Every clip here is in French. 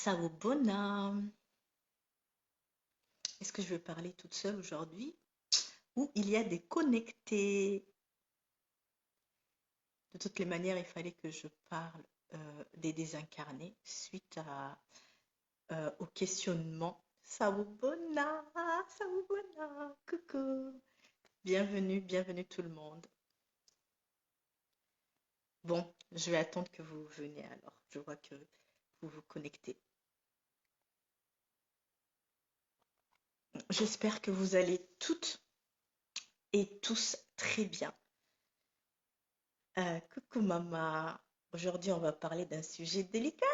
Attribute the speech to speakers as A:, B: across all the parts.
A: Sawubona. Est-ce que je vais parler toute seule aujourd'hui ou il y a des connectés? De toutes les manières, il fallait que je parle des désincarnés suite au questionnement. Sawubona, Sawubona, coucou. Bienvenue, bienvenue tout le monde. Bon, je vais attendre que vous veniez alors. Je vois que vous vous connectez. J'espère que vous allez toutes et tous très bien. Coucou maman. Aujourd'hui, on va parler d'un sujet délicat,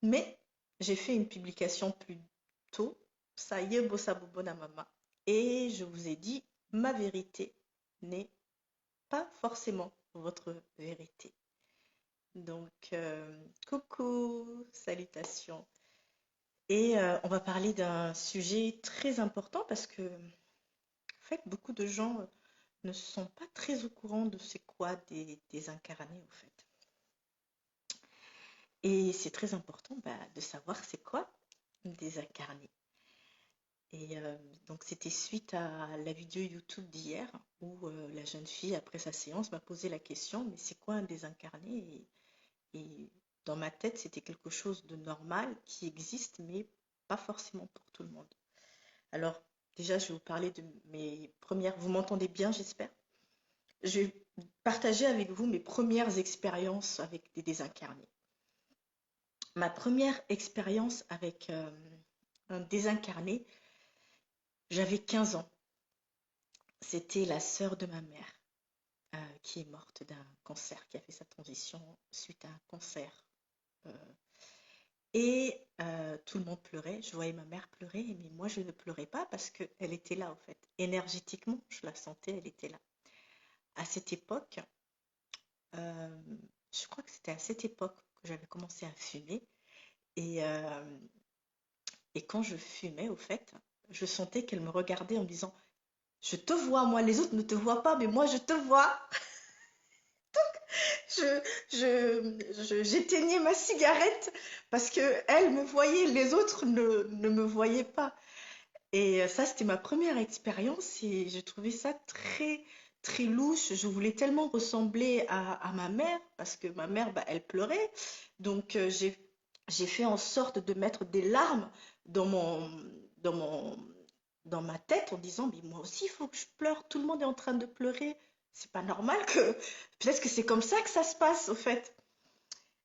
A: mais j'ai fait une publication plus tôt. Ça y est, bossa bobona maman. Et je vous ai dit, ma vérité n'est pas forcément votre vérité. Donc, coucou, salutations. Et on va parler d'un sujet très important parce que, en fait, beaucoup de gens ne sont pas très au courant de c'est quoi des incarnés, en fait. Et c'est très important de savoir c'est quoi des incarnés. Et donc c'était suite à la vidéo YouTube d'hier où la jeune fille, après sa séance, m'a posé la question, mais c'est quoi un désincarné? Et dans ma tête, c'était quelque chose de normal qui existe, mais pas forcément pour tout le monde. Alors déjà, je vais vous parler de mes premières... Vous m'entendez bien, j'espère? Je vais partager avec vous mes premières expériences avec des désincarnés. Ma première expérience avec un désincarné, j'avais 15 ans. C'était la sœur de ma mère qui est morte d'un cancer, qui a fait sa transition suite à un cancer. Euh, et tout le monde pleurait. Je voyais ma mère pleurer, mais moi je ne pleurais pas parce qu'elle était là en fait. Énergétiquement, je la sentais, elle était là. À cette époque, euh, je crois que c'était à cette époque que j'avais commencé à fumer. Et, euh, et quand je fumais, au fait, je sentais qu'elle me regardait en me disant, je te vois, moi, les autres ne te voient pas, mais moi, je te vois. J'éteignais ma cigarette parce que elle me voyait, les autres ne me voyaient pas. Et ça, c'était ma première expérience et je trouvais ça très, très louche. Je voulais tellement ressembler à ma mère parce que ma mère, elle pleurait. Donc, j'ai fait en sorte de mettre des larmes dans dans mon, dans ma tête en disant, mais moi aussi, il faut que je pleure. Tout le monde est en train de pleurer. C'est pas normal que... Peut-être que c'est comme ça que ça se passe, au fait.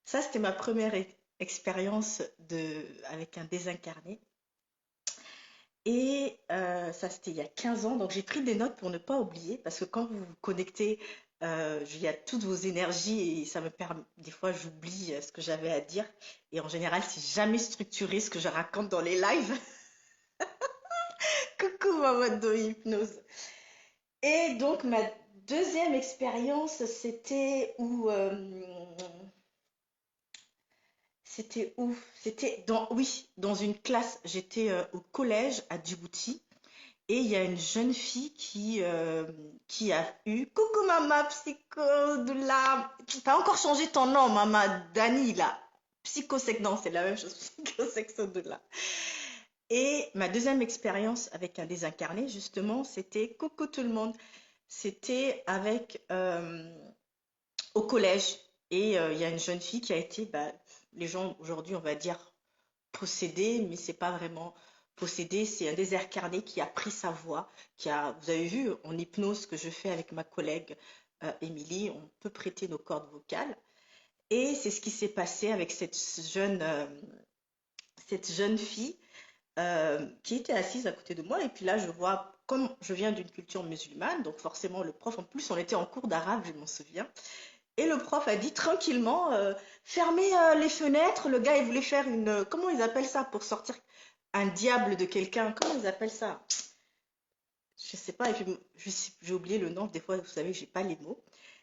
A: Ça, c'était ma première expérience avec un désincarné. Et ça, c'était il y a 15 ans. Donc, j'ai pris des notes pour ne pas oublier. Parce que quand vous vous connectez, il y a toutes vos énergies et ça me permet. Des fois, j'oublie ce que j'avais à dire. Et en général, c'est jamais structuré ce que je raconte dans les lives. Coucou, ma mode de hypnose. Et donc, ma deuxième expérience, c'était où? C'était oui, dans une classe. J'étais au collège à Djibouti. Et il y a une jeune fille qui a eu coucou maman psycho de la. T'as encore changé ton nom, maman Dani là. Psychosec, non, c'est la même chose. Psychosexo de là. Et ma deuxième expérience avec un désincarné, justement, c'était coucou tout le monde. C'était avec au collège. Et il y a une jeune fille qui a été, les gens aujourd'hui, on va dire possédé, mais c'est pas vraiment possédé, c'est un désincarné qui a pris sa voix, vous avez vu en hypnose que je fais avec ma collègue Émilie, on peut prêter nos cordes vocales. Et c'est ce qui s'est passé avec cette jeune fille qui était assise à côté de moi. Et puis là, je vois, comme je viens d'une culture musulmane, donc forcément le prof, en plus on était en cours d'arabe, je m'en souviens. Et le prof a dit tranquillement, fermez les fenêtres. Le gars, il voulait faire comment ils appellent ça pour sortir un diable de quelqu'un? Comment ils appellent ça? Je sais pas. Et puis, j'ai oublié le nom. Des fois, vous savez, j'ai pas les mots.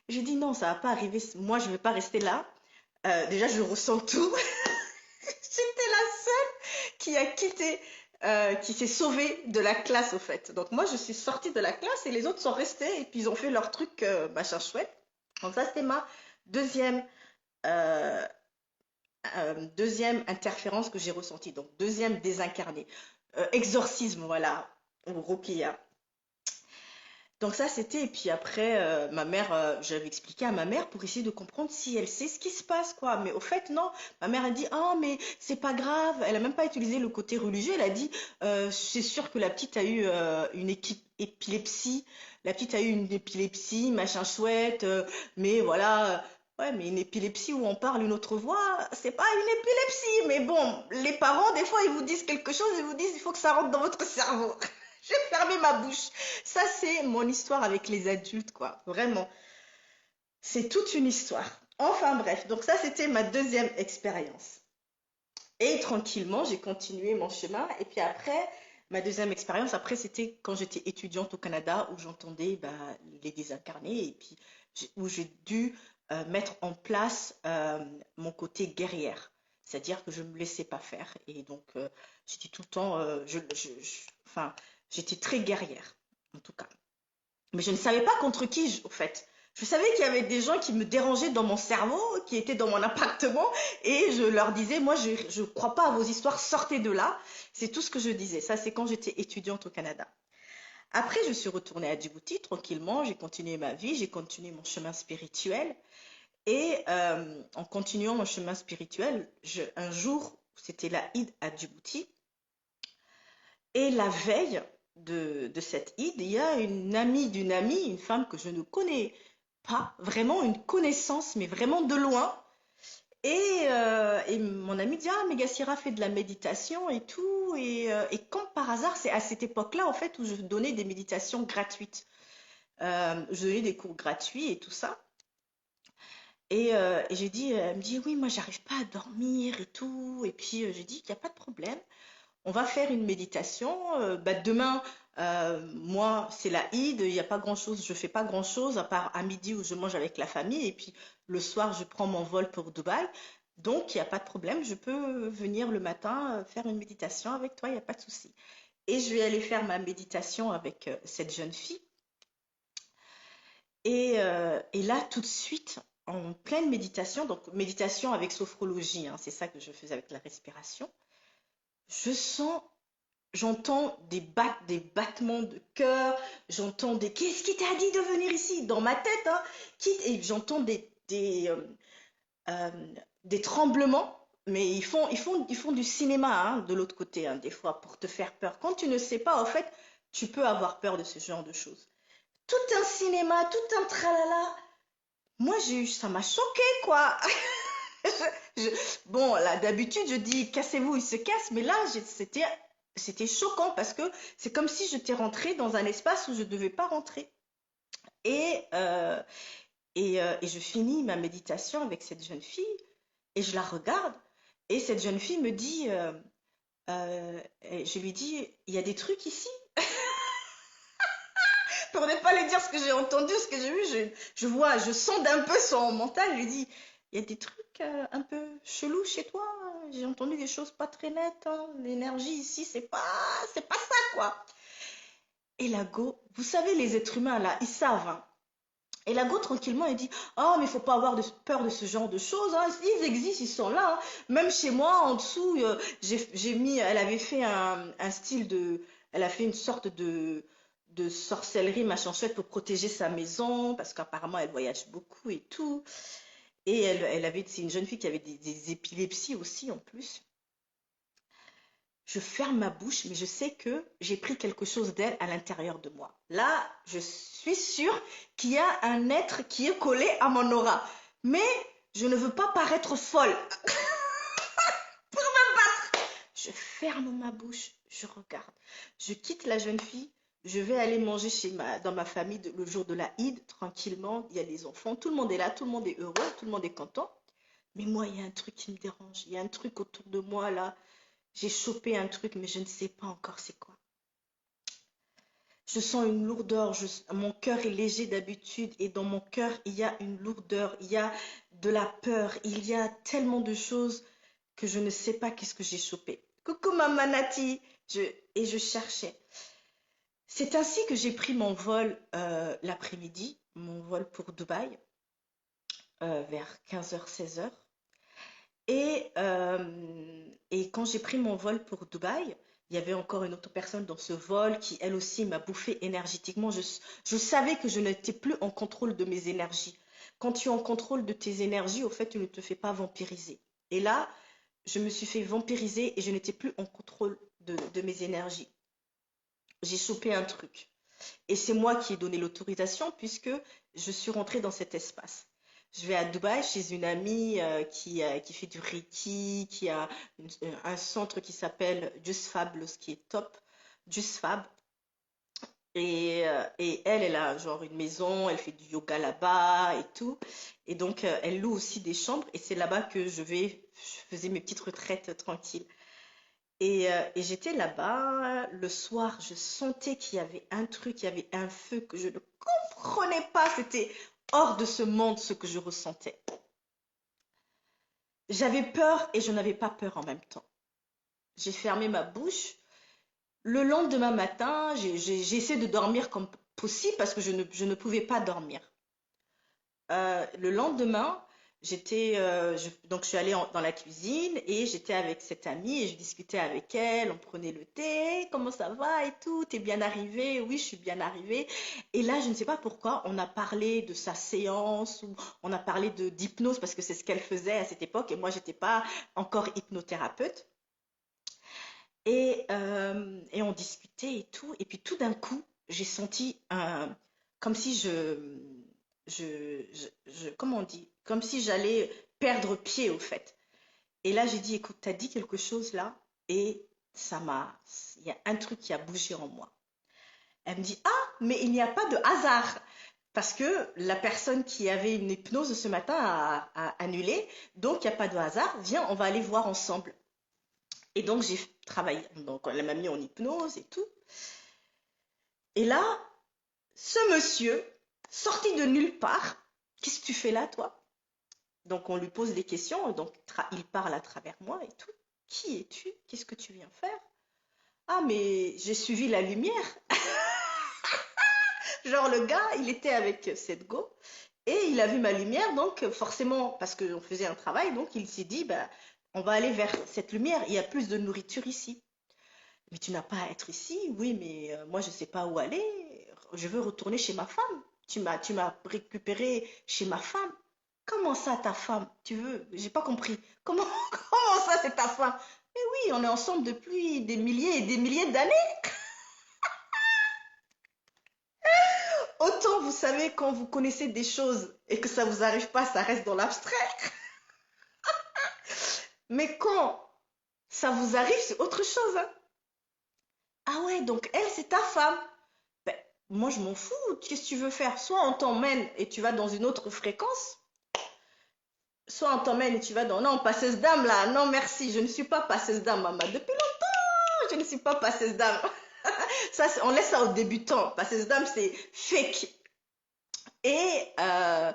A: J'ai dit non, ça va pas arriver. Moi, je vais pas rester là. Déjà, je ressens tout. J'étais la seule qui a quitté, qui s'est sauvée de la classe, au fait. Donc, moi, je suis sortie de la classe et les autres sont restés et puis ils ont fait leur truc, machin chouette. Donc, ça, c'était ma deuxième euh, deuxième interférence que j'ai ressentie. Donc, deuxième désincarné. Exorcisme, voilà, ou Ruqya. Donc ça, c'était, et puis après, ma mère, j'avais expliqué à ma mère pour essayer de comprendre si elle sait ce qui se passe, quoi. Mais au fait, non. Ma mère a dit, ah, mais c'est pas grave. Elle a même pas utilisé le côté religieux. Elle a dit, c'est sûr que la petite a eu une épilepsie. La petite a eu une épilepsie, machin chouette. Mais voilà. Ouais, mais une épilepsie où on parle une autre voix, c'est pas une épilepsie. Mais bon, les parents, des fois, ils vous disent quelque chose, ils vous disent, il faut que ça rentre dans votre cerveau. J'ai fermé ma bouche. Ça, c'est mon histoire avec les adultes, quoi. Vraiment. C'est toute une histoire. Enfin bref, donc ça, c'était ma deuxième expérience. Et tranquillement, j'ai continué mon chemin. Et puis après, ma deuxième expérience, après, c'était quand j'étais étudiante au Canada, où j'entendais bah, les désincarnés, et puis où j'ai dû mettre en place mon côté guerrière. C'est-à-dire que je ne me laissais pas faire. Et donc, j'étais tout le temps, enfin, j'étais très guerrière, en tout cas. Mais je ne savais pas contre qui, au fait. Je savais qu'il y avait des gens qui me dérangeaient dans mon cerveau, qui étaient dans mon appartement, et je leur disais, moi, je ne crois pas à vos histoires, sortez de là. C'est tout ce que je disais. Ça, c'est quand j'étais étudiante au Canada. Après, je suis retournée à Djibouti tranquillement, j'ai continué ma vie, j'ai continué mon chemin spirituel. Et en continuant mon chemin spirituel, un jour, c'était la Eid à Djibouti, et la veille de cette Eid, il y a une amie d'une amie, une femme que je ne connais pas, vraiment une connaissance, mais vraiment de loin. Et mon ami dit, ah, mais Gassira fait de la méditation et tout. Et comme par hasard, c'est à cette époque-là, en fait, où je donnais des méditations gratuites. Je donnais des cours gratuits et tout ça. Et j'ai dit, elle me dit, oui, moi, j'arrive pas à dormir et tout. Et puis, j'ai dit qu'il n'y a pas de problème. On va faire une méditation. Bah, demain, moi, c'est la Eid. Il n'y a pas grand-chose. Je fais pas grand-chose à part à midi où je mange avec la famille. Et puis, le soir, je prends mon vol pour Dubaï. Donc, il n'y a pas de problème. Je peux venir le matin faire une méditation avec toi. Il n'y a pas de souci. Et je vais aller faire ma méditation avec cette jeune fille. Et là, tout de suite, en pleine méditation, donc méditation avec sophrologie, hein, c'est ça que je faisais avec la respiration, je sens, j'entends des battements de cœur, j'entends des qu'est-ce qui t'a dit de venir ici dans ma tête, hein, et j'entends euh, des tremblements, mais ils font du cinéma hein, de l'autre côté, hein, des fois, pour te faire peur. Quand tu ne sais pas, en fait, tu peux avoir peur de ce genre de choses. Tout un cinéma, tout un tralala. Moi, ça m'a choqué, quoi. Je- bon, là, d'habitude, je dis cassez-vous, il se casse, mais là, c'était choquant parce que c'est comme si j'étais rentrée dans un espace où je ne devais pas rentrer. Et, euh, et je finis ma méditation avec cette jeune fille et je la regarde et cette jeune fille me dit, et je lui dis, il y a des trucs ici. Pour ne pas lui dire ce que j'ai entendu, ce que j'ai vu, je sonde un peu son mental, je lui dis, il y a des trucs un peu chelous chez toi, j'ai entendu des choses pas très nettes, hein. L'énergie ici, c'est pas ça, quoi. Et la go, vous savez, les êtres humains, là, ils savent, hein. Et la go, tranquillement, elle dit, oh, mais il faut pas avoir peur de ce genre de choses, hein. Ils existent, ils sont là, hein. Même chez moi, en dessous, j'ai mis, elle avait fait un style elle a fait une sorte de sorcellerie, machin chouette, pour protéger sa maison, parce qu'apparemment, elle voyage beaucoup et tout. Et c'est une jeune fille qui avait des épilepsies aussi, en plus. Je ferme ma bouche, mais je sais que j'ai pris quelque chose d'elle à l'intérieur de moi. Là, je suis sûre qu'il y a un être qui est collé à mon aura. Mais je ne veux pas paraître folle. Je ferme ma bouche, je regarde. Je quitte la jeune fille, je vais aller manger dans ma famille le jour de la Eid, tranquillement. Il y a les enfants, tout le monde est là, tout le monde est heureux, tout le monde est content. Mais moi, il y a un truc qui me dérange. Il y a un truc autour de moi là. J'ai chopé un truc, mais je ne sais pas encore c'est quoi. Je sens une lourdeur, mon cœur est léger d'habitude et dans mon cœur, il y a une lourdeur, il y a de la peur, il y a tellement de choses que je ne sais pas qu'est-ce que j'ai chopé. Coucou Maman Nati, et je cherchais. C'est ainsi que j'ai pris mon vol l'après-midi, mon vol pour Dubaï, vers 15h, 16h. Et quand j'ai pris mon vol pour Dubaï, il y avait encore une autre personne dans ce vol qui, elle aussi, m'a bouffé énergétiquement. Je savais que je n'étais plus en contrôle de mes énergies. Quand tu es en contrôle de tes énergies, au fait, tu ne te fais pas vampiriser. Et là, je me suis fait vampiriser et je n'étais plus en contrôle de mes énergies. J'ai chopé un truc. Et c'est moi qui ai donné l'autorisation puisque je suis rentrée dans cet espace. Je vais à Dubaï chez une amie qui fait du Reiki, qui a un centre qui s'appelle Just Fabulous, qui est top. Just Fab. Et elle a genre une maison, elle fait du yoga là-bas et tout. Et donc, elle loue aussi des chambres et c'est là-bas que je faisais mes petites retraites tranquilles. Et j'étais là-bas, le soir, je sentais qu'il y avait un truc, il y avait un feu que je ne comprenais pas. C'était hors de ce monde ce que je ressentais. J'avais peur et je n'avais pas peur en même temps. J'ai fermé ma bouche. Le lendemain matin, j'ai essayé de dormir comme possible parce que je ne pouvais pas dormir. Le lendemain, donc je suis allée dans la cuisine et j'étais avec cette amie et je discutais avec elle, on prenait le thé, comment ça va et tout, t'es bien arrivée? Oui, je suis bien arrivée. Et là, je ne sais pas pourquoi, on a parlé de sa séance ou on a parlé d'hypnose parce que c'est ce qu'elle faisait à cette époque et moi, j'étais pas encore hypnothérapeute. Et on discutait et tout. Et puis tout d'un coup, j'ai senti comme si comment on dit? Comme si j'allais perdre pied au fait. Et là, j'ai dit, écoute, t'as dit quelque chose là et il y a un truc qui a bougé en moi. Elle me dit, ah, mais il n'y a pas de hasard. Parce que la personne qui avait une hypnose ce matin a annulé. Donc, il n'y a pas de hasard. Viens, on va aller voir ensemble. Et donc, j'ai travaillé. Donc, elle m'a mis en hypnose et tout. Et là, ce monsieur, sorti de nulle part, qu'est-ce que tu fais là, toi? Donc, on lui pose des questions. Donc, il parle à travers moi et tout. Qui es-tu? Qu'est-ce que tu viens faire? Ah, mais j'ai suivi la lumière. Genre, le gars, il était avec cette go et il a vu ma lumière. Donc, forcément, parce qu'on faisait un travail, donc il s'est dit, bah, on va aller vers cette lumière. Il y a plus de nourriture ici. Mais tu n'as pas à être ici. Oui, mais moi, je ne sais pas où aller. Je veux retourner chez ma femme. Tu m'as récupéré chez ma femme. Comment ça, ta femme? Tu veux? J'ai pas compris. Comment, comment ça, c'est ta femme? Mais oui, on est ensemble depuis des milliers et des milliers d'années. Autant vous savez quand vous connaissez des choses et que ça vous arrive pas, ça reste dans l'abstrait. Mais quand ça vous arrive, c'est autre chose, hein. Ah ouais, donc elle, c'est ta femme. Ben, moi, je m'en fous. Qu'est-ce que tu veux faire? Soit on t'emmène et tu vas dans une autre fréquence, soit on t'emmène et tu vas dans... Non, passeuse d'âme, là. Non, merci. Je ne suis pas passeuse d'âme, maman. Depuis longtemps, je ne suis pas passeuse d'âme. Ça, on laisse ça aux débutants. Passeuse d'âme, c'est fake. Et, euh,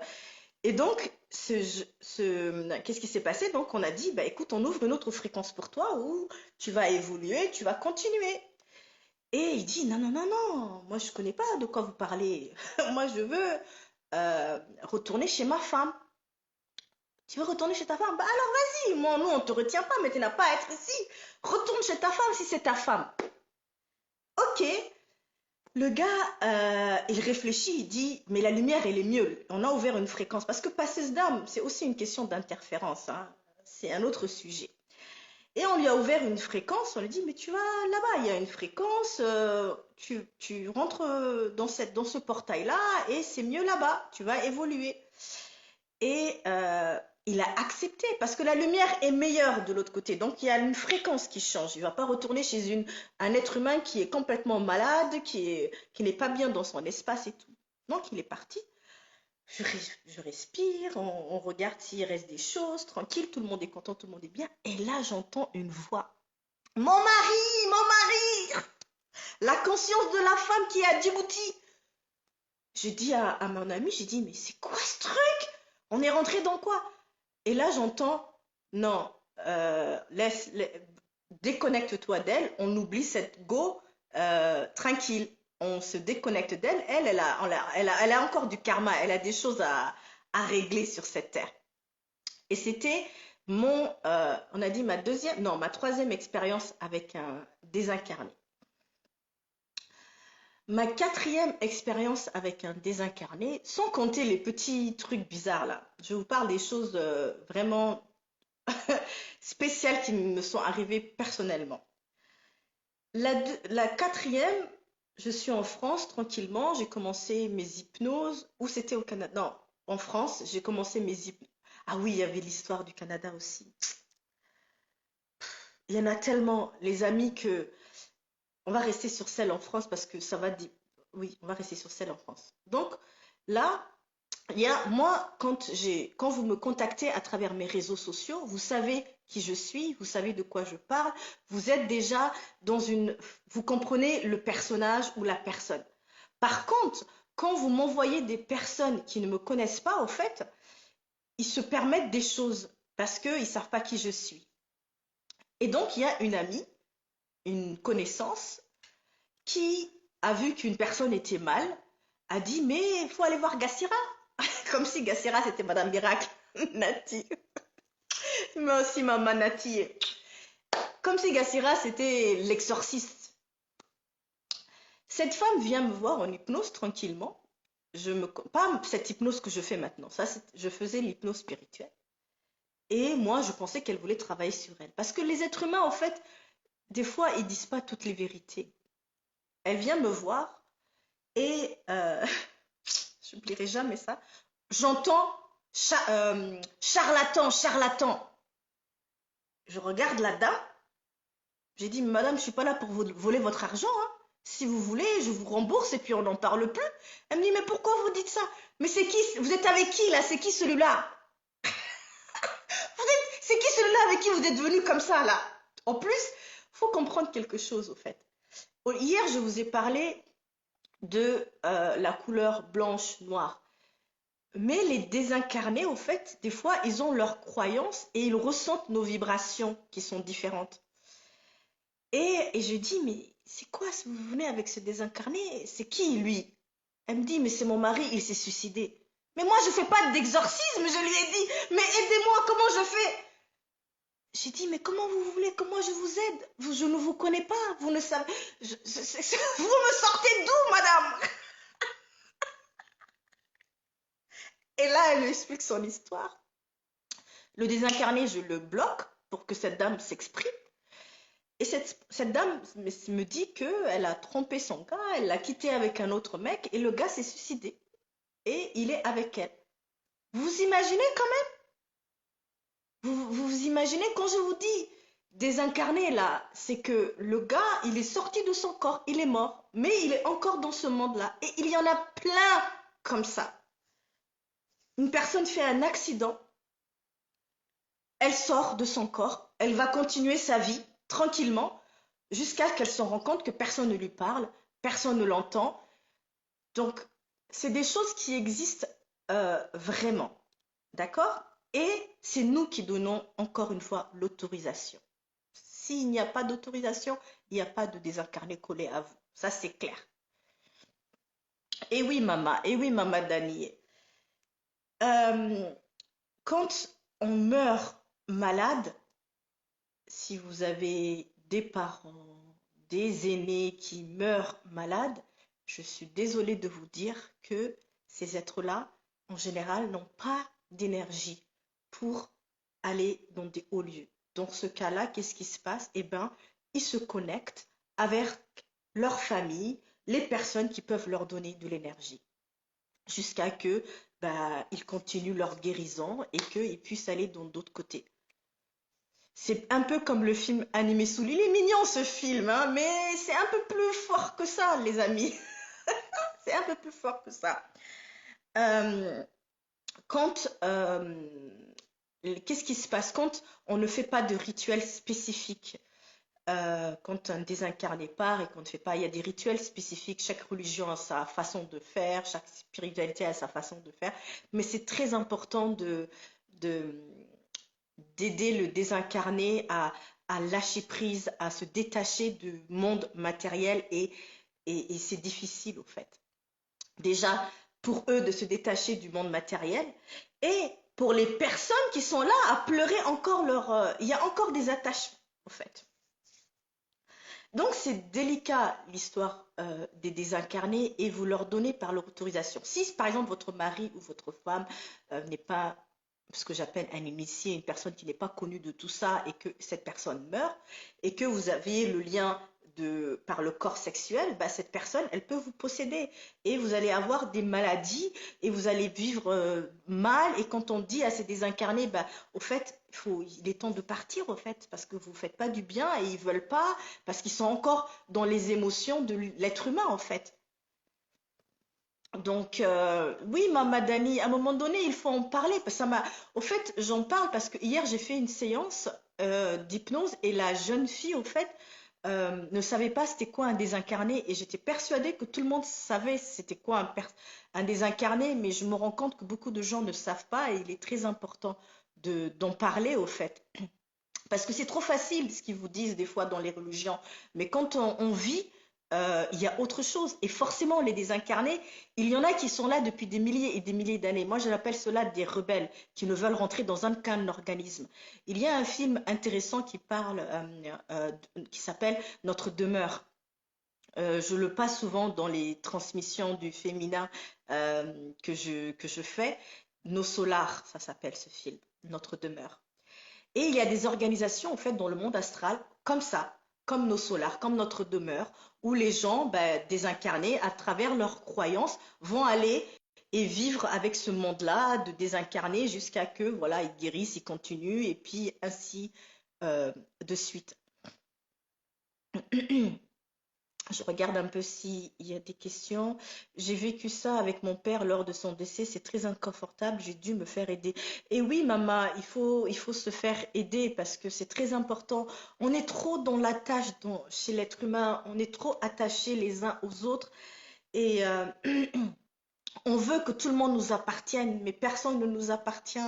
A: et donc, qu'est-ce qui s'est passé? Donc, on a dit, bah, écoute, on ouvre une autre fréquence pour toi où tu vas évoluer, tu vas continuer. Et il dit, non, non, non, non, moi je connais pas de quoi vous parlez. Moi je veux retourner chez ma femme. Tu veux retourner chez ta femme? Bah alors vas-y, moi, nous on te retient pas, mais tu n'as pas à être ici. Retourne chez ta femme si c'est ta femme. Ok, le gars, il réfléchit, il dit, mais la lumière elle est mieux. On a ouvert une fréquence. Parce que passeuse d'âme, c'est aussi une question d'interférence, hein. C'est un autre sujet. Et on lui a ouvert une fréquence, on lui dit, mais tu vas là-bas, il y a une fréquence, tu rentres dans ce portail-là et c'est mieux là-bas, tu vas évoluer. Et il a accepté parce que la lumière est meilleure de l'autre côté. Donc il y a une fréquence qui change. Il ne va pas retourner chez un être humain qui est complètement malade, qui n'est pas bien dans son espace et tout. Donc il est parti. Je respire, on regarde s'il reste des choses, tranquille, tout le monde est content, tout le monde est bien. Et là, j'entends une voix. Mon mari, la conscience de la femme qui est à Djibouti. Je dis à mon ami, j'ai dit, mais c'est quoi ce truc? On est rentré dans quoi? Et là, j'entends, non, déconnecte-toi d'elle, on oublie cette go, tranquille. On se déconnecte d'elle. Elle a encore du karma, elle a des choses à régler sur cette terre. Et c'était On a dit ma troisième expérience avec un désincarné. Ma quatrième expérience avec un désincarné, sans compter les petits trucs bizarres là. Je vous parle des choses vraiment spéciales qui me sont arrivées personnellement. La quatrième, je suis en France tranquillement, j'ai commencé mes hypnoses, ou c'était au Canada? Non, en France, j'ai commencé mes hypnoses. Ah oui, il y avait l'histoire du Canada aussi. Il y en a tellement, les amis, que on va rester sur celle en France parce que ça va dire. Oui, on va rester sur celle en France. Donc là, moi, quand vous me contactez à travers mes réseaux sociaux, vous savez qui je suis, vous savez de quoi je parle, vous êtes déjà vous comprenez le personnage ou la personne. Par contre, quand vous m'envoyez des personnes qui ne me connaissent pas, au fait, ils se permettent des choses parce qu'ils ne savent pas qui je suis. Et donc, il y a une amie, une connaissance, qui a vu qu'une personne était mal, a dit, mais il faut aller voir Gassira. Comme si Gassira, c'était Madame Miracle, Nati. Mais aussi Maman Nati. Comme si Gassira, c'était l'exorciste. Cette femme vient me voir en hypnose tranquillement. Pas cette hypnose que je fais maintenant. Ça, je faisais l'hypnose spirituelle. Et moi, je pensais qu'elle voulait travailler sur elle. Parce que les êtres humains, en fait, des fois, ils disent pas toutes les vérités. Elle vient me voir et je n'oublierai jamais ça. J'entends charlatan, charlatan. Je regarde la dame. J'ai dit, madame, je ne suis pas là pour vous voler votre argent, hein. Si vous voulez, je vous rembourse et puis on n'en parle plus. Elle me dit, mais pourquoi vous dites ça? Mais c'est qui? Vous êtes avec qui là? C'est qui celui-là? C'est qui celui-là avec qui vous êtes venu comme ça là? En plus, il faut comprendre quelque chose au fait. Hier, je vous ai parlé de la couleur blanche-noire. Mais les désincarnés, au fait, des fois, ils ont leurs croyances et ils ressentent nos vibrations qui sont différentes. Et je dis, mais c'est quoi si vous venez avec ce désincarné? C'est qui lui? Elle me dit, mais c'est mon mari, il s'est suicidé. Mais moi, je ne fais pas d'exorcisme, je lui ai dit, mais aidez-moi, comment je fais? J'ai dit, mais comment vous voulez, comment je vous aide? Je ne vous connais pas, vous ne savez. Vous me sortez d'où, madame? Et là, elle lui explique son histoire. Le désincarné, je le bloque pour que cette dame s'exprime. Et cette dame me dit qu'elle a trompé son gars, elle l'a quitté avec un autre mec et le gars s'est suicidé. Et il est avec elle. Vous imaginez quand même? Vous imaginez quand je vous dis désincarné là, c'est que le gars, il est sorti de son corps, il est mort, mais il est encore dans ce monde-là. Et il y en a plein comme ça. Une personne fait un accident, elle sort de son corps, elle va continuer sa vie tranquillement jusqu'à ce qu'elle se rende compte que personne ne lui parle, personne ne l'entend. Donc, c'est des choses qui existent vraiment. D'accord? Et c'est nous qui donnons encore une fois l'autorisation. S'il n'y a pas d'autorisation, il n'y a pas de désincarné collé à vous. Ça, c'est clair. Et oui, maman Dani. Quand on meurt malade, si vous avez des parents, des aînés qui meurent malades, je suis désolée de vous dire que ces êtres-là, en général, n'ont pas d'énergie pour aller dans des hauts lieux. Dans ce cas-là, qu'est-ce qui se passe? Eh bien, ils se connectent avec leur famille, les personnes qui peuvent leur donner de l'énergie, jusqu'à que ils continuent leur guérison et qu'ils puissent aller dans d'autres côtés. C'est un peu comme le film Animé Soul. Il est mignon ce film, hein, mais c'est un peu plus fort que ça, les amis. C'est un peu plus fort que ça. Euh, quand qu'est-ce qui se passe quand on ne fait pas de rituel spécifique? Quand un désincarné part et qu'on ne fait pas, il y a des rituels spécifiques. Chaque religion a sa façon de faire, chaque spiritualité a sa façon de faire. Mais c'est très important d'aider le désincarné à lâcher prise, à se détacher du monde matériel et c'est difficile au fait. Déjà, pour eux de se détacher du monde matériel et pour les personnes qui sont là à pleurer encore il y a encore des attachements, en fait. Donc c'est délicat l'histoire des désincarnés et vous leur donnez par leur autorisation. Si par exemple votre mari ou votre femme n'est pas ce que j'appelle un initié, une personne qui n'est pas connue de tout ça et que cette personne meurt et que vous avez le lien par le corps sexuel, bah, cette personne, elle peut vous posséder et vous allez avoir des maladies et vous allez vivre mal. Et quand on dit à ces désincarnés, bah, au fait, il est temps de partir, au fait, parce que vous ne faites pas du bien et ils ne veulent pas, parce qu'ils sont encore dans les émotions de l'être humain, en fait. Donc, oui, Mama Dani, à un moment donné, il faut en parler. Parce que au fait, j'en parle parce que hier, j'ai fait une séance d'hypnose et la jeune fille, au fait, ne savait pas c'était quoi un désincarné. Et j'étais persuadée que tout le monde savait c'était quoi un désincarné, mais je me rends compte que beaucoup de gens ne savent pas et il est très important d'en parler, au fait. Parce que c'est trop facile ce qu'ils vous disent des fois dans les religions. Mais quand on vit, il y a autre chose. Et forcément, les désincarnés, il y en a qui sont là depuis des milliers et des milliers d'années. Moi, je l'appelle cela des rebelles qui ne veulent rentrer dans aucun organisme. Il y a un film intéressant qui parle, qui s'appelle Notre demeure. Je le passe souvent dans les transmissions du féminin que je fais. Nos solars, ça s'appelle ce film, Notre demeure. Et il y a des organisations, en fait, dans le monde astral, comme ça, comme nos solars, comme notre demeure, où les gens, ben, désincarnés, à travers leurs croyances, vont aller et vivre avec ce monde-là, de désincarner jusqu'à que, voilà, ils guérissent, ils continuent, et puis ainsi de suite. Je regarde un peu s'il y a des questions. J'ai vécu ça avec mon père lors de son décès. C'est très inconfortable. J'ai dû me faire aider. Et oui, maman, il faut se faire aider parce que c'est très important. On est trop dans la tâche chez l'être humain. On est trop attachés les uns aux autres. Et on veut que tout le monde nous appartienne, mais personne ne nous appartient.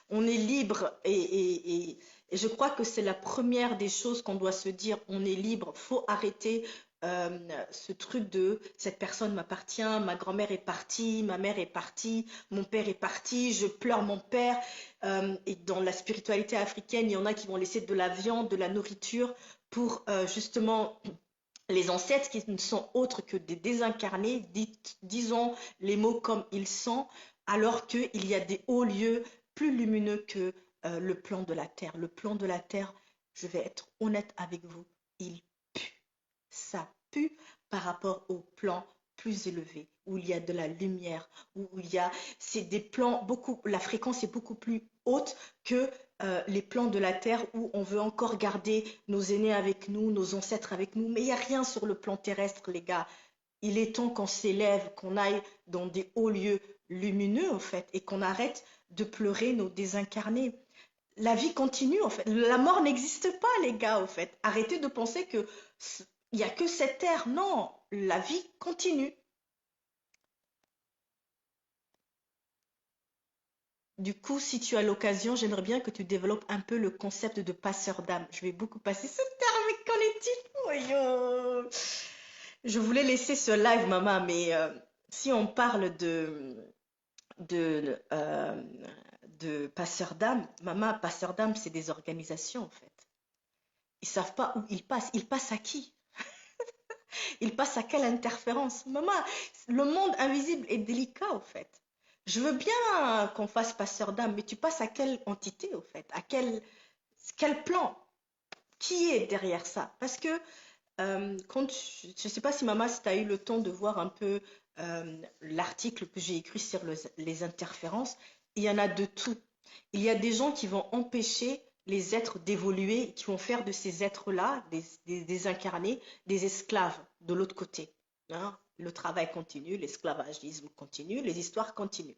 A: On est libre et je crois que c'est la première des choses qu'on doit se dire. On est libre. Faut arrêter euh, ce truc de cette personne m'appartient, ma grand-mère est partie, ma mère est partie, mon père est parti, je pleure mon père. Et dans la spiritualité africaine, il y en a qui vont laisser de la viande, de la nourriture pour justement les ancêtres qui ne sont autres que des désincarnés, disons les mots comme ils sont, alors qu'il y a des hauts lieux plus lumineux que le plan de la Terre. Le plan de la Terre, je vais être honnête avec vous, il pue. Ça pue par rapport au plan plus élevé, où il y a de la lumière, où il y a, c'est des plans beaucoup, la fréquence est beaucoup plus haute que les plans de la Terre où on veut encore garder nos aînés avec nous, nos ancêtres avec nous, mais il n'y a rien sur le plan terrestre, les gars. Il est temps qu'on s'élève, qu'on aille dans des hauts lieux lumineux, en fait, et qu'on arrête de pleurer nos désincarnés. La vie continue, en fait. La mort n'existe pas, les gars, en fait. Arrêtez de penser que il n'y a que cette terre. Non, la vie continue. Du coup, si tu as l'occasion, j'aimerais bien que tu développes un peu le concept de passeur d'âme. Je vais beaucoup passer ce terme, mais qu'en est-il? Oh, yo. Je voulais laisser ce live, maman, mais si on parle de, euh, de passeur d'âme, maman, passeur d'âme, c'est des organisations, en fait. Ils savent pas où ils passent. Ils passent à qui? Ils passent à quelle interférence? Maman, le monde invisible est délicat, en fait. Je veux bien qu'on fasse passeur d'âme, mais tu passes à quelle entité, au fait? À quel plan? Qui est derrière ça? Parce que je ne sais pas si maman, si tu as eu le temps de voir un peu l'article que j'ai écrit sur les interférences, il y en a de tout. Il y a des gens qui vont empêcher les êtres d'évoluer, qui vont faire de ces êtres-là, des incarnés, des esclaves de l'autre côté. Hein. Le travail continue, l'esclavagisme continue, les histoires continuent.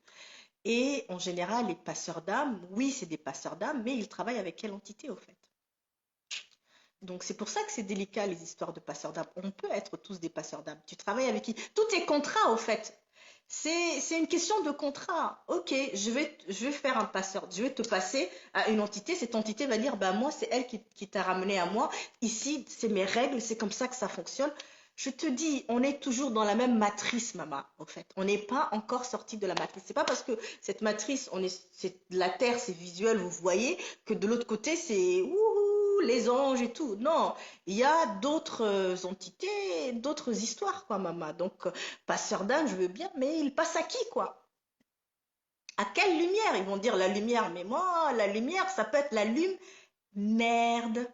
A: Et en général, les passeurs d'âme, oui, c'est des passeurs d'âme, mais ils travaillent avec quelle entité au fait? Donc c'est pour ça que c'est délicat les histoires de passeurs d'âme. On peut être tous des passeurs d'âme. Tu travailles avec qui? Tout est contrat au fait. C'est une question de contrat. Ok, je vais faire un passeur. Je vais te passer à une entité. Cette entité va dire, bah moi c'est elle qui t'a ramené à moi. Ici c'est mes règles, c'est comme ça que ça fonctionne. Je te dis, on est toujours dans la même matrice, maman, en fait. On n'est pas encore sorti de la matrice. C'est pas parce que cette matrice, la Terre, c'est visuel, vous voyez, que de l'autre côté, c'est ouhou, les anges et tout. Non, il y a d'autres entités, d'autres histoires, quoi, maman. Donc, passeur d'âme, je veux bien, mais il passe à qui, quoi? À quelle lumière? Ils vont dire la lumière, mais moi, la lumière, ça peut être la lume. Merde.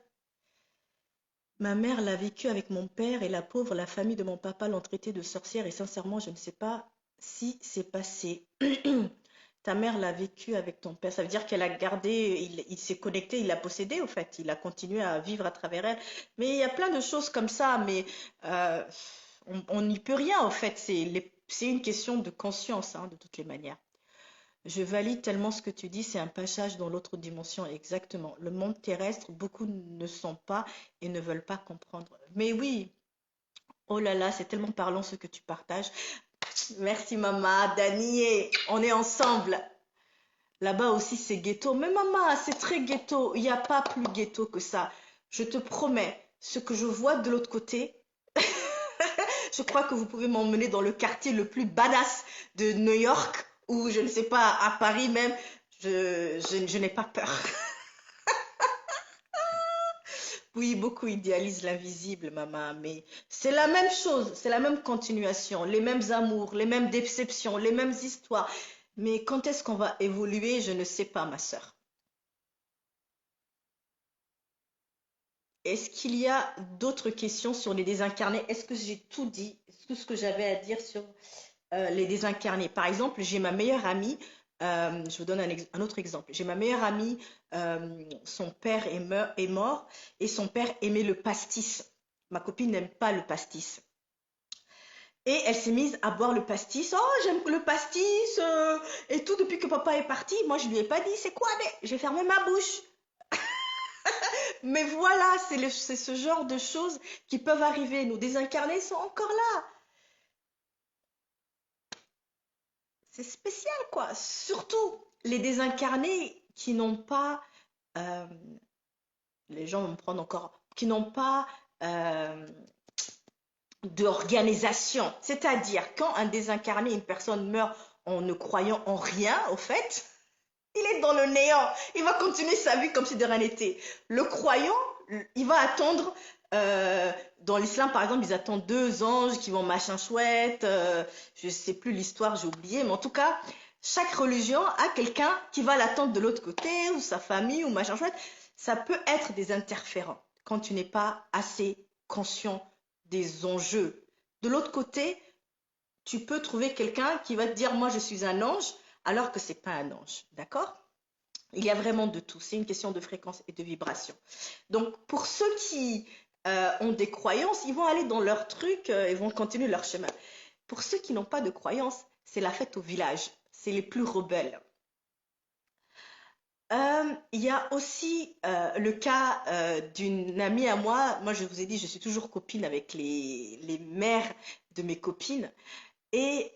A: Ma mère l'a vécu avec mon père et la pauvre, la famille de mon papa l'ont traitée de sorcière et sincèrement, je ne sais pas si c'est passé. Ta mère l'a vécu avec ton père, ça veut dire qu'elle a gardé, il s'est connecté, il l'a possédé au fait, il a continué à vivre à travers elle. Mais il y a plein de choses comme ça, mais euh, on n'y peut rien au fait, c'est une question de conscience hein, de toutes les manières. Je valide tellement ce que tu dis, c'est un passage dans l'autre dimension, exactement. Le monde terrestre, beaucoup ne sont pas et ne veulent pas comprendre. Mais oui, oh là là, c'est tellement parlant ce que tu partages. Merci maman, Dani, on est ensemble. Là-bas aussi c'est ghetto. Mais maman, c'est très ghetto, il n'y a pas plus ghetto que ça. Je te promets, ce que je vois de l'autre côté, je crois que vous pouvez m'emmener dans le quartier le plus badass de New York ou je ne sais pas, à Paris même. Je n'ai pas peur. Oui, beaucoup idéalisent l'invisible, maman, mais c'est la même chose, c'est la même continuation, les mêmes amours, les mêmes déceptions, les mêmes histoires. Mais quand est-ce qu'on va évoluer, je ne sais pas, ma sœur. Est-ce qu'il y a d'autres questions sur les désincarnés? Est-ce que j'ai tout dit, tout ce que j'avais à dire sur les désincarnés? Par exemple, j'ai ma meilleure amie, je vous donne un autre exemple. J'ai ma meilleure amie, son père est mort et son père aimait le pastis. Ma copine n'aime pas le pastis. Et elle s'est mise à boire le pastis. Oh, j'aime le pastis et tout depuis que papa est parti. Moi, je lui ai pas dit c'est quoi, mais j'ai fermé ma bouche. Mais voilà, c'est ce genre de choses qui peuvent arriver. Nos désincarnés sont encore là. C'est spécial, quoi. Surtout les désincarnés qui n'ont pas, euh, les gens vont me prendre encore, qui n'ont pas euh, d'organisation. C'est-à-dire, quand un désincarné, une personne meurt en ne croyant en rien, au fait, il est dans le néant. Il va continuer sa vie comme si de rien n'était. Le croyant, il va attendre, dans l'islam par exemple, ils attendent deux anges qui vont machin chouette. Je ne sais plus l'histoire, j'ai oublié. Mais en tout cas, chaque religion a quelqu'un qui va l'attendre de l'autre côté, ou sa famille, ou machin chouette. Ça peut être des interférents quand tu n'es pas assez conscient des enjeux. De l'autre côté, tu peux trouver quelqu'un qui va te dire moi je suis un ange alors que c'est pas un ange, d'accord? Il y a vraiment de tout, c'est une question de fréquence et de vibration. Donc pour ceux qui ont des croyances, ils vont aller dans leur truc et vont continuer leur chemin. Pour ceux qui n'ont pas de croyances, c'est la fête au village, c'est les plus rebelles. Il y a aussi le cas d'une amie à moi. Moi, je vous ai dit, je suis toujours copine avec les mères de mes copines. Et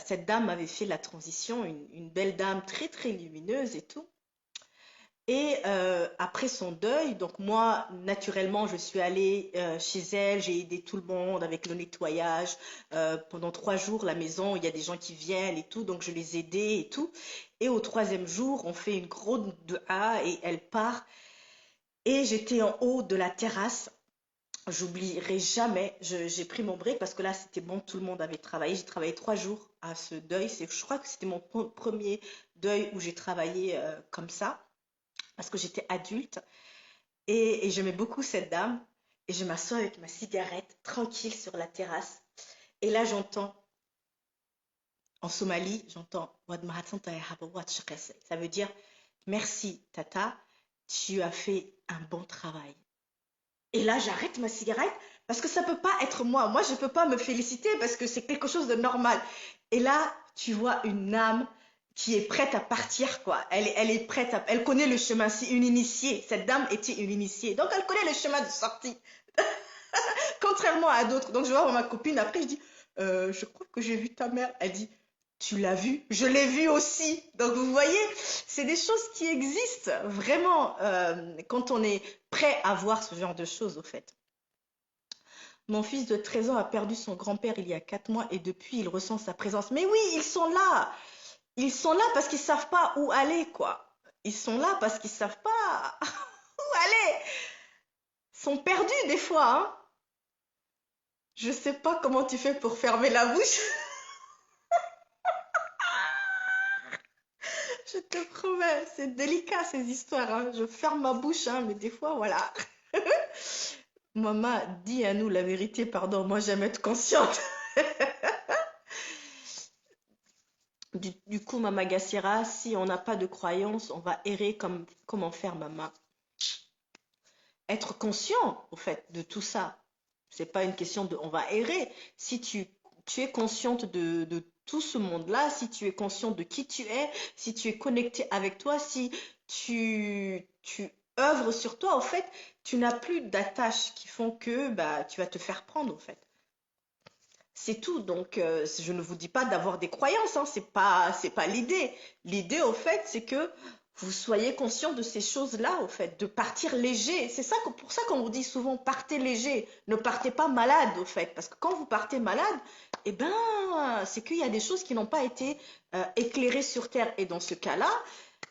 A: cette dame avait fait la transition, une belle dame très très lumineuse et tout. Et après son deuil, donc moi, naturellement, je suis allée chez elle, j'ai aidé tout le monde avec le nettoyage. Pendant 3 jours, la maison, il y a des gens qui viennent et tout, donc je les aidais et tout. Et au troisième jour, on fait une grosse dua et elle part. Et j'étais en haut de la terrasse. J'oublierai jamais. J'ai pris mon break parce que là, c'était bon, tout le monde avait travaillé. J'ai travaillé 3 jours à ce deuil. Je crois que c'était mon premier deuil où j'ai travaillé comme ça parce que j'étais adulte et j'aimais beaucoup cette dame et je m'assois avec ma cigarette tranquille sur la terrasse et là j'entends en Somalie j'entends ça veut dire merci Tata, tu as fait un bon travail. Et là j'arrête ma cigarette parce que ça peut pas être moi je peux pas me féliciter parce que c'est quelque chose de normal. Et là tu vois une âme qui est prête à partir, quoi. Elle est prête, elle connaît le chemin. C'est une initiée. Cette dame était une initiée. Donc, elle connaît le chemin de sortie. Contrairement à d'autres. Donc, je vais voir ma copine. Après, je dis, je crois que j'ai vu ta mère. Elle dit, tu l'as vue? Je l'ai vue aussi. Donc, vous voyez, c'est des choses qui existent vraiment quand on est prêt à voir ce genre de choses, au fait. Mon fils de 13 ans a perdu son grand-père il y a 4 mois et depuis, il ressent sa présence. Mais oui, ils sont là. Ils sont là parce qu'ils savent pas où aller, quoi. Ils sont là parce qu'ils savent pas où aller. Ils sont perdus des fois, hein. Je sais pas comment tu fais pour fermer la bouche. Je te promets, c'est délicat ces histoires, hein. Je ferme ma bouche, hein, mais des fois, voilà. Maman, dis à nous la vérité, pardon, moi j'aime être consciente. Du coup, Mama Gassira, si on n'a pas de croyance, on va errer comme comment faire, maman. Être conscient, au fait, de tout ça. C'est pas une question de on va errer. Si tu es consciente de tout ce monde-là, si tu es consciente de qui tu es, si tu es connecté avec toi, si tu œuvres sur toi, au fait, tu n'as plus d'attaches qui font que bah, tu vas te faire prendre, au fait. C'est tout. Donc, je ne vous dis pas d'avoir des croyances, hein, c'est pas l'idée. L'idée, au fait, c'est que vous soyez conscient de ces choses-là, au fait, de partir léger. C'est ça pour ça qu'on vous dit souvent, partez léger, ne partez pas malade, au fait, parce que quand vous partez malade, eh ben, c'est qu'il y a des choses qui n'ont pas été éclairées sur Terre. Et dans ce cas-là,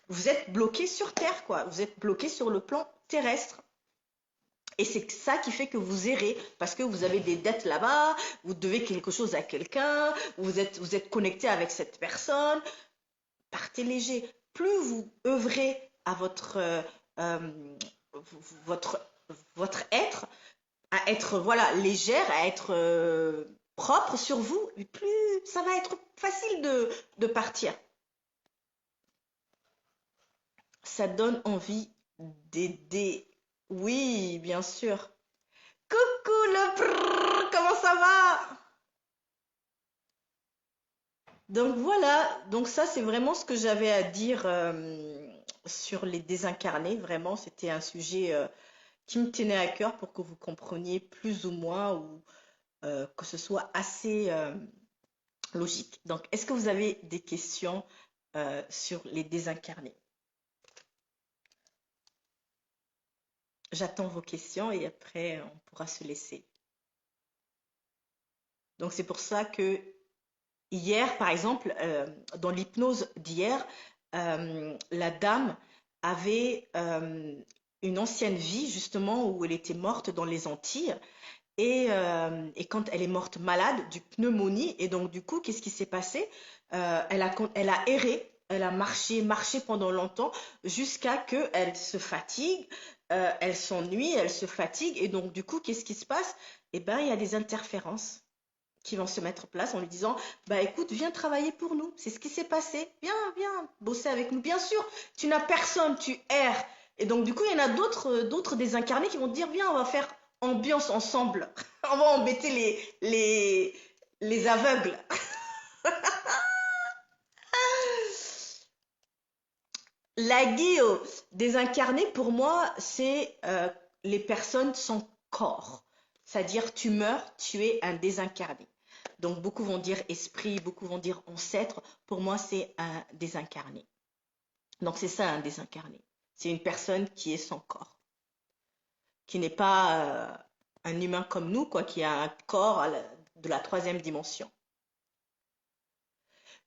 A: vous êtes bloqué sur Terre, quoi. Vous êtes bloqué sur le plan terrestre. Et c'est ça qui fait que vous errez, parce que vous avez des dettes là-bas, vous devez quelque chose à quelqu'un, vous êtes connecté avec cette personne. Partez léger. Plus vous œuvrez à euh, votre, votre être, à être voilà, légère, à être propre sur vous, plus ça va être facile de partir. Ça donne envie d'aider. Oui, bien sûr. Coucou le prrr, comment ça va? Donc voilà, donc ça c'est vraiment ce que j'avais à dire sur les désincarnés. Vraiment, c'était un sujet qui me tenait à cœur pour que vous compreniez plus ou moins ou que ce soit assez logique. Donc, est-ce que vous avez des questions sur les désincarnés? J'attends vos questions et après on pourra se laisser. Donc c'est pour ça que hier, par exemple, dans l'hypnose d'hier, la dame avait une ancienne vie, justement, où elle était morte dans les Antilles. Et quand elle est morte malade du pneumonie, et donc du coup, qu'est-ce qui s'est passé? Elle a erré, elle a marché, marché pendant longtemps, jusqu'à que elle se fatigue, elle s'ennuie, elle se fatigue, et donc du coup, qu'est-ce qui se passe? Eh ben, il y a des interférences qui vont se mettre en place en lui disant, bah écoute, viens travailler pour nous. C'est ce qui s'est passé. Viens bosser avec nous. Bien sûr, tu n'as personne, tu erres. Et donc du coup, il y en a d'autres désincarnés qui vont te dire, viens, on va faire ambiance ensemble. On va embêter les aveugles. La guille désincarné, pour moi, c'est les personnes sans corps. C'est-à-dire, tu meurs, tu es un désincarné. Donc, beaucoup vont dire esprit, beaucoup vont dire ancêtre. Pour moi, c'est un désincarné. Donc, c'est ça, un désincarné. C'est une personne qui est sans corps, qui n'est pas un humain comme nous, quoi, qui a un corps de la troisième dimension.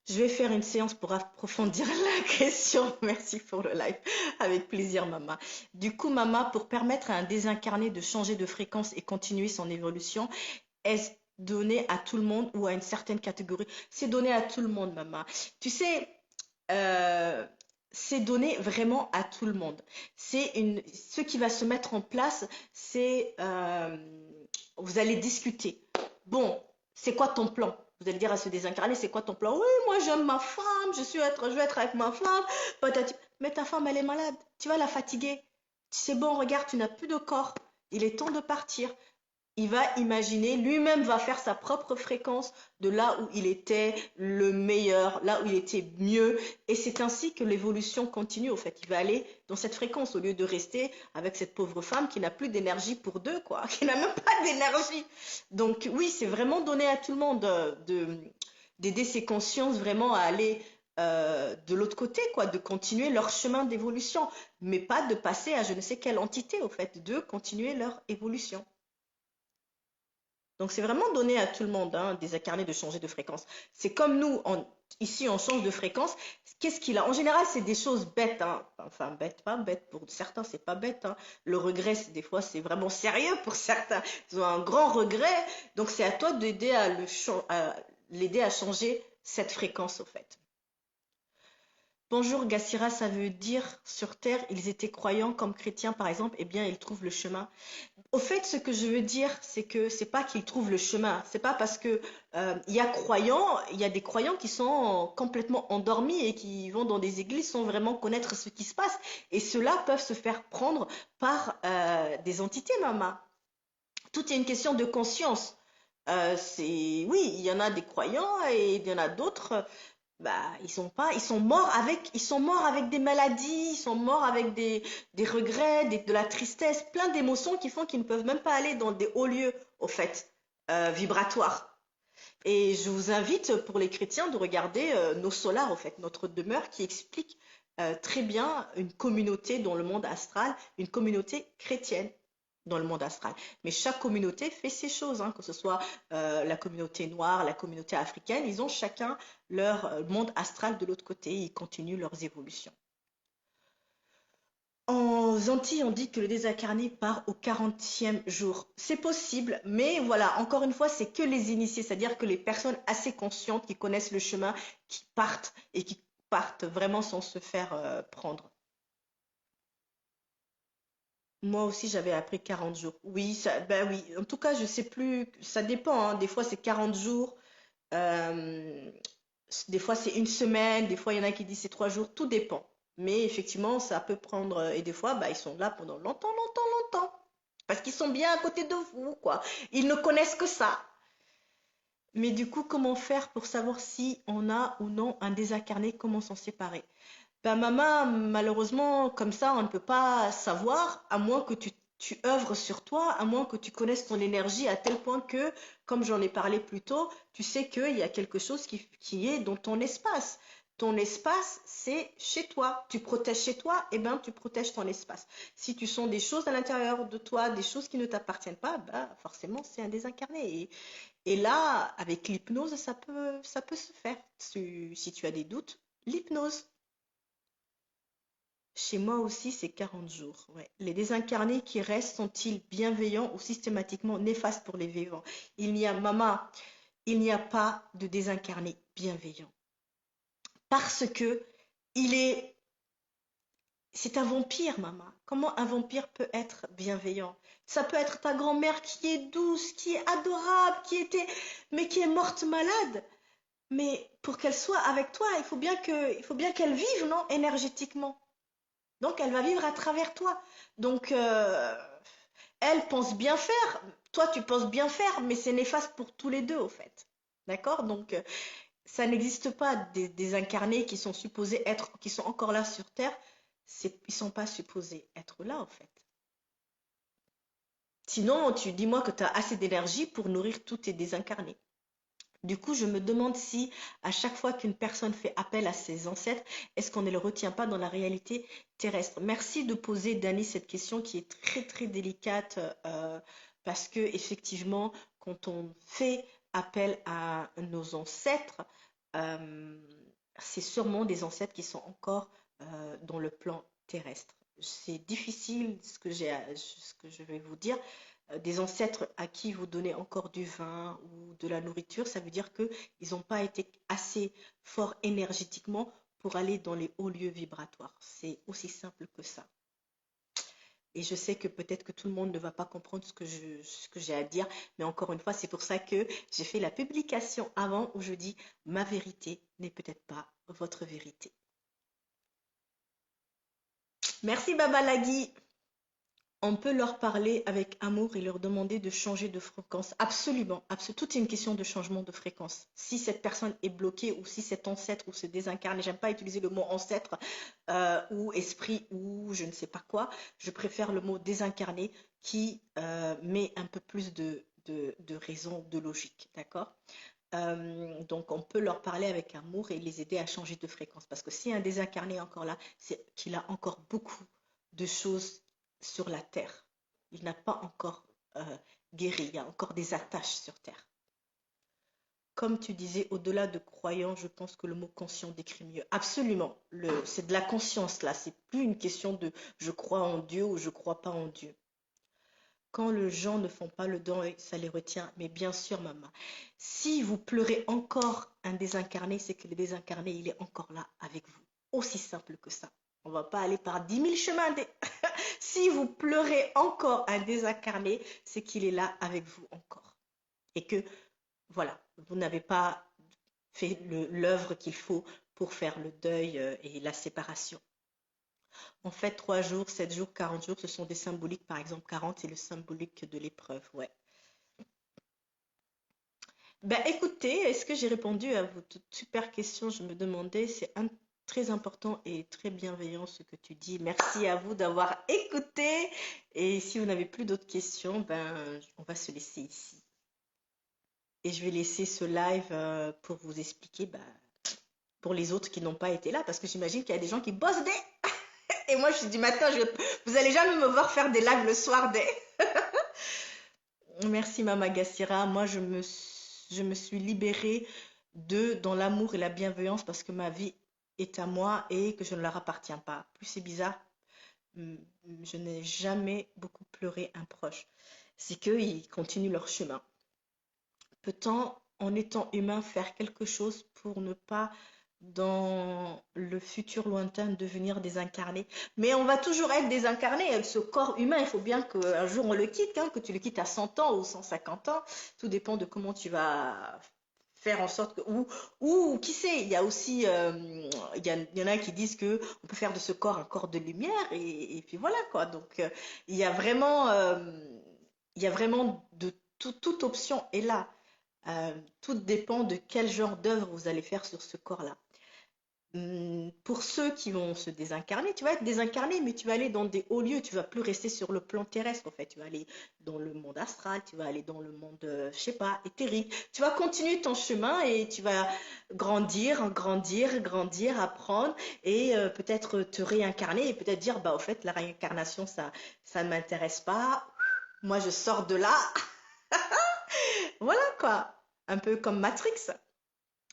A: Je vais faire une séance pour approfondir la question. Merci pour le live. Avec plaisir, maman. Du coup, maman, pour permettre à un désincarné de changer de fréquence et continuer son évolution, est-ce donné à tout le monde ou à une certaine catégorie? C'est donné à tout le monde, maman. Tu sais, euh, c'est donné vraiment à tout le monde. Ce qui va se mettre en place, c'est vous allez discuter. Bon, c'est quoi ton plan? Vous allez dire à ce désincarné, c'est quoi ton plan? Oui, moi j'aime ma femme, je veux être avec ma femme. Patati. Mais ta femme, elle est malade. Tu vas la fatiguer. C'est bon, regarde, tu n'as plus de corps. Il est temps de partir. Il va imaginer, lui-même va faire sa propre fréquence de là où il était le meilleur, là où il était mieux. Et c'est ainsi que l'évolution continue. Au fait, il va aller dans cette fréquence au lieu de rester avec cette pauvre femme qui n'a plus d'énergie pour deux, quoi, qui n'a même pas d'énergie. Donc oui, c'est vraiment donné à tout le monde d'aider ses consciences vraiment à aller de l'autre côté, quoi, de continuer leur chemin d'évolution, mais pas de passer à je ne sais quelle entité, au fait, de continuer leur évolution. Donc, c'est vraiment donné à tout le monde, hein, des incarnés de changer de fréquence. C'est comme nous, ici, on change de fréquence. Qu'est-ce qu'il a? En général, c'est des choses bêtes, hein. Enfin, bêtes, pas bêtes. Pour certains, c'est pas bête, hein. Le regret, des fois, c'est vraiment sérieux pour certains. Ils ont un grand regret. Donc, c'est à toi d'aider à l'aider à changer cette fréquence, au fait. Bonjour Gassira, ça veut dire sur Terre, ils étaient croyants comme chrétiens par exemple, eh bien ils trouvent le chemin. Au fait, ce que je veux dire, c'est que c'est pas qu'ils trouvent le chemin. C'est pas parce que il y a des croyants qui sont complètement endormis et qui vont dans des églises sans vraiment connaître ce qui se passe. Et ceux-là peuvent se faire prendre par des entités, maman. Tout est une question de conscience. Oui, il y en a des croyants et il y en a d'autres. Bah, ils sont morts avec des maladies, ils sont morts avec des regrets, de la tristesse, plein d'émotions qui font qu'ils ne peuvent même pas aller dans des hauts lieux, au fait, vibratoires. Et je vous invite, pour les chrétiens, de regarder nos solars, au fait, notre demeure qui explique très bien une communauté dans le monde astral, une communauté chrétienne dans le monde astral. Mais chaque communauté fait ses choses, hein, que ce soit la communauté noire, la communauté africaine, ils ont chacun leur monde astral de l'autre côté, ils continuent leurs évolutions. En Antilles, on dit que le désincarné part au 40e jour. C'est possible, mais voilà, encore une fois, c'est que les initiés, c'est-à-dire que les personnes assez conscientes qui connaissent le chemin, qui partent et qui partent vraiment sans se faire prendre. Moi aussi, j'avais appris 40 jours. Oui, ben oui. En tout cas, je sais plus. Ça dépend, hein. Des fois, c'est 40 jours. euh, des fois, c'est une semaine. Des fois, il y en a qui disent c'est 3 jours. Tout dépend. Mais effectivement, ça peut prendre. Et des fois, bah, ils sont là pendant longtemps, longtemps, longtemps. Parce qu'ils sont bien à côté de vous, quoi. Ils ne connaissent que ça. Mais du coup, comment faire pour savoir si on a ou non un désincarné? Comment s'en séparer? Ben maman, malheureusement, comme ça, on ne peut pas savoir, à moins que tu œuvres sur toi, à moins que tu connaisses ton énergie à tel point que, comme j'en ai parlé plus tôt, tu sais qu'il y a quelque chose qui est dans ton espace. Ton espace, c'est chez toi. Tu protèges chez toi, et ben tu protèges ton espace. Si tu sens des choses à l'intérieur de toi, des choses qui ne t'appartiennent pas, ben forcément, c'est un désincarné. Et là, avec l'hypnose, ça peut se faire. Si tu as des doutes, l'hypnose. Chez moi aussi, c'est 40 jours. Ouais. Les désincarnés qui restent sont-ils bienveillants ou systématiquement néfastes pour les vivants? Maman, il n'y a pas de désincarné bienveillant. Parce que il est, c'est un vampire, maman. Comment un vampire peut être bienveillant? Ça peut être ta grand-mère qui est douce, qui est adorable, mais qui est morte malade. Mais pour qu'elle soit avec toi, il faut bien qu'elle vive, non, énergétiquement. Donc, elle va vivre à travers toi. Donc, elle pense bien faire, toi, tu penses bien faire, mais c'est néfaste pour tous les deux, au fait. D'accord? Donc, ça n'existe pas des incarnés qui sont supposés être, qui sont encore là sur Terre. Ils sont pas supposés être là, en fait. Sinon, tu dis-moi que tu as assez d'énergie pour nourrir tous tes désincarnés. Du coup, je me demande si à chaque fois qu'une personne fait appel à ses ancêtres, est-ce qu'on ne le retient pas dans la réalité terrestre? Merci de poser, Dani, cette question qui est très très délicate parce que effectivement, quand on fait appel à nos ancêtres, euh, c'est sûrement des ancêtres qui sont encore dans le plan terrestre. C'est difficile ce que je vais vous dire, des ancêtres à qui vous donnez encore du vin ou de la nourriture, ça veut dire qu'ils n'ont pas été assez forts énergétiquement pour aller dans les hauts lieux vibratoires. C'est aussi simple que ça. Et je sais que peut-être que tout le monde ne va pas comprendre ce que j'ai à dire, mais encore une fois, c'est pour ça que j'ai fait la publication avant où je dis ma vérité n'est peut-être pas votre vérité. Merci Baba Lagui. On peut leur parler avec amour et leur demander de changer de fréquence. Absolument, absolument. Tout est une question de changement de fréquence. Si cette personne est bloquée ou si cet ancêtre ou se désincarne, j'aime pas utiliser le mot ancêtre ou esprit ou je ne sais pas quoi, je préfère le mot désincarné qui met un peu plus de raison, de logique, d'accord? Donc on peut leur parler avec amour et les aider à changer de fréquence. Parce que si un désincarné est encore là, c'est qu'il a encore beaucoup de choses sur la terre. Il n'a pas encore guéri, il y a encore des attaches sur Terre. Comme tu disais, au-delà de croyant, je pense que le mot conscient décrit mieux. Absolument. C'est de la conscience là. C'est plus une question de je crois en Dieu ou je crois pas en Dieu. Quand les gens ne font pas le deuil, ça les retient. Mais bien sûr, maman, si vous pleurez encore un désincarné, c'est que le désincarné, il est encore là avec vous. Aussi simple que ça. On ne va pas aller par 10 000 chemins. Si vous pleurez encore un désincarné, c'est qu'il est là avec vous encore. Et que, voilà, vous n'avez pas fait l'œuvre qu'il faut pour faire le deuil et la séparation. En fait, 3 jours, 7 jours, 40 jours, ce sont des symboliques. Par exemple, 40, c'est le symbolique de l'épreuve. Ouais. Ben, écoutez, est-ce que j'ai répondu à votre super question? Je me demandais, c'est très important et très bienveillant ce que tu dis. Merci à vous d'avoir écouté. Et si vous n'avez plus d'autres questions, ben, on va se laisser ici. Et je vais laisser ce live pour vous expliquer, ben, pour les autres qui n'ont pas été là, parce que j'imagine qu'il y a des gens qui bossent des... Et moi, je suis du matin, vous allez jamais me voir faire des lives le soir des... Merci Mama Gassira. Moi, je me suis libérée dans l'amour et la bienveillance parce que ma vie est à moi et que je ne leur appartiens pas. Plus c'est bizarre, je n'ai jamais beaucoup pleuré un proche. C'est qu'ils continuent leur chemin. Peut-on, en étant humain, faire quelque chose pour ne pas, dans le futur lointain, devenir désincarné? Mais on va toujours être désincarné. Ce corps humain, il faut bien qu'un jour on le quitte, hein, que tu le quittes à 100 ans ou 150 ans. Tout dépend de comment tu vas faire en sorte que... Ou qui sait, il y a aussi... il y en a qui disent que on peut faire de ce corps un corps de lumière et puis voilà quoi. Donc, il y a vraiment... toute option est là. Tout dépend de quel genre d'œuvre vous allez faire sur ce corps-là. Pour ceux qui vont se désincarner, tu vas être désincarné, mais tu vas aller dans des hauts lieux, tu vas plus rester sur le plan terrestre, en fait. Tu vas aller dans le monde astral, tu vas aller dans le monde, je sais pas, éthérique. Tu vas continuer ton chemin et tu vas grandir, grandir, grandir, apprendre et peut-être te réincarner et peut-être dire, bah, au fait, la réincarnation, ça ne m'intéresse pas. Moi, je sors de là. Voilà quoi, un peu comme Matrix.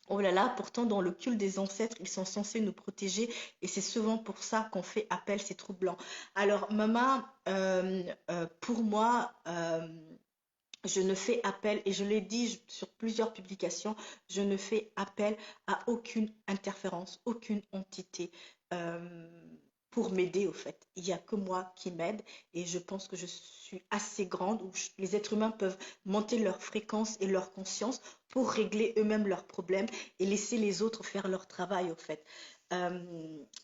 A: Oh là là, pourtant dans le culte des ancêtres, ils sont censés nous protéger et c'est souvent pour ça qu'on fait appel, c'est troublant. Alors maman, pour moi, je ne fais appel, et je l'ai dit sur plusieurs publications, je ne fais appel à aucune interférence, aucune entité pour m'aider au fait. Il n'y a que moi qui m'aide et je pense que je suis assez grande où les êtres humains peuvent monter leur fréquence et leur conscience pour régler eux-mêmes leurs problèmes et laisser les autres faire leur travail au fait. À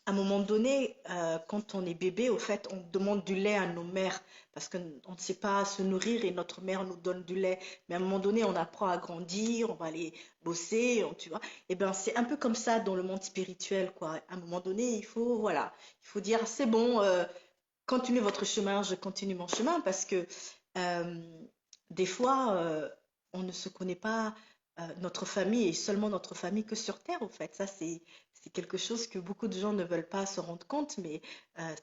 A: un moment donné, quand on est bébé, au fait, on demande du lait à nos mères parce qu'on ne sait pas se nourrir et notre mère nous donne du lait. Mais à un moment donné, on apprend à grandir, on va aller bosser, tu vois. Et ben, c'est un peu comme ça dans le monde spirituel, quoi. À un moment donné, voilà, il faut dire, c'est bon, continuez votre chemin, je continue mon chemin parce que euh, des fois, on ne se connaît pas. Notre famille est seulement notre famille que sur Terre, au fait. Ça, c'est quelque chose que beaucoup de gens ne veulent pas se rendre compte, mais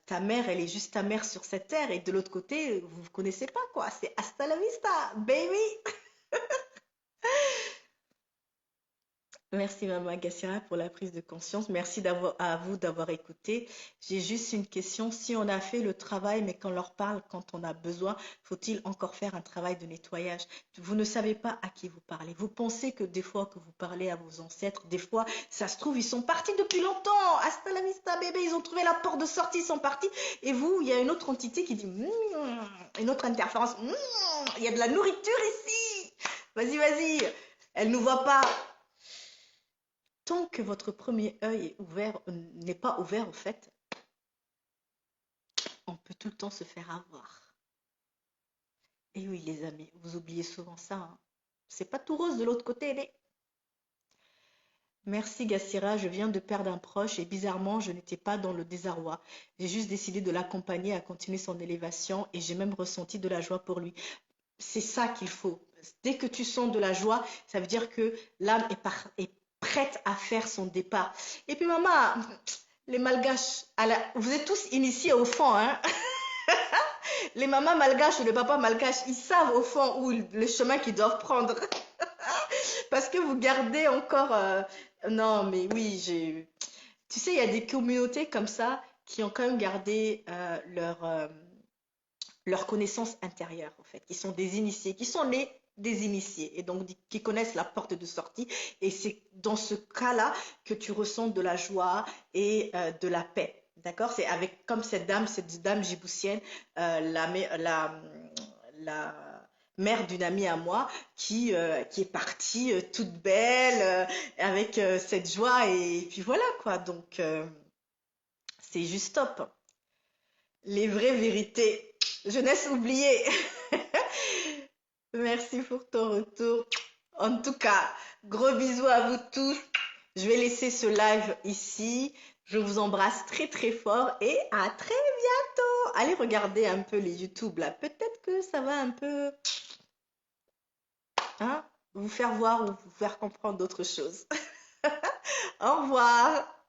A: ta mère, elle est juste ta mère sur cette terre, et de l'autre côté, vous ne connaissez pas, quoi. C'est hasta la vista, baby! Merci Maman Gassira pour la prise de conscience. Merci à vous d'avoir écouté. J'ai juste une question. Si on a fait le travail, mais qu'on leur parle quand on a besoin, faut-il encore faire un travail de nettoyage? Vous ne savez pas à qui vous parlez. Vous pensez que des fois que vous parlez à vos ancêtres, des fois, ça se trouve, ils sont partis depuis longtemps. Hasta la vista, bébé. Ils ont trouvé la porte de sortie, ils sont partis. Et vous, il y a une autre entité qui dit, une autre interférence, il y a de la nourriture ici. Vas-y, vas-y. Elle ne nous voit pas. Tant que votre premier œil est ouvert, n'est pas ouvert, en fait, on peut tout le temps se faire avoir. Et oui, les amis, vous oubliez souvent ça, hein. C'est pas tout rose de l'autre côté, mais... Merci Gassira, je viens de perdre un proche et bizarrement, je n'étais pas dans le désarroi. J'ai juste décidé de l'accompagner à continuer son élévation et j'ai même ressenti de la joie pour lui. C'est ça qu'il faut. Dès que tu sens de la joie, ça veut dire que l'âme est prête à faire son départ. Et puis maman, les malgaches, vous êtes tous initiés au fond, hein? Les mamans malgaches ou les papas malgaches, ils savent au fond où le chemin qu'ils doivent prendre. Parce que vous gardez encore... Non, mais oui, j'ai... Tu sais, il y a des communautés comme ça qui ont quand même gardé leur connaissance intérieure, en fait, qui sont des initiés, qui sont nés des initiés et donc qui connaissent la porte de sortie. Et c'est dans ce cas-là que tu ressens de la joie et de la paix. D'accord? C'est avec, comme cette dame djiboutienne, la mère d'une amie à moi qui est partie toute belle, avec cette joie. Et puis voilà, quoi. Donc, c'est juste top. Les vraies vérités. Jeunesse oubliée. Merci pour ton retour. En tout cas, gros bisous à vous tous. Je vais laisser ce live ici. Je vous embrasse très très fort et à très bientôt. Allez regarder un peu les YouTube là. Peut-être que ça va un peu hein, vous faire voir ou vous faire comprendre d'autres choses. Au revoir.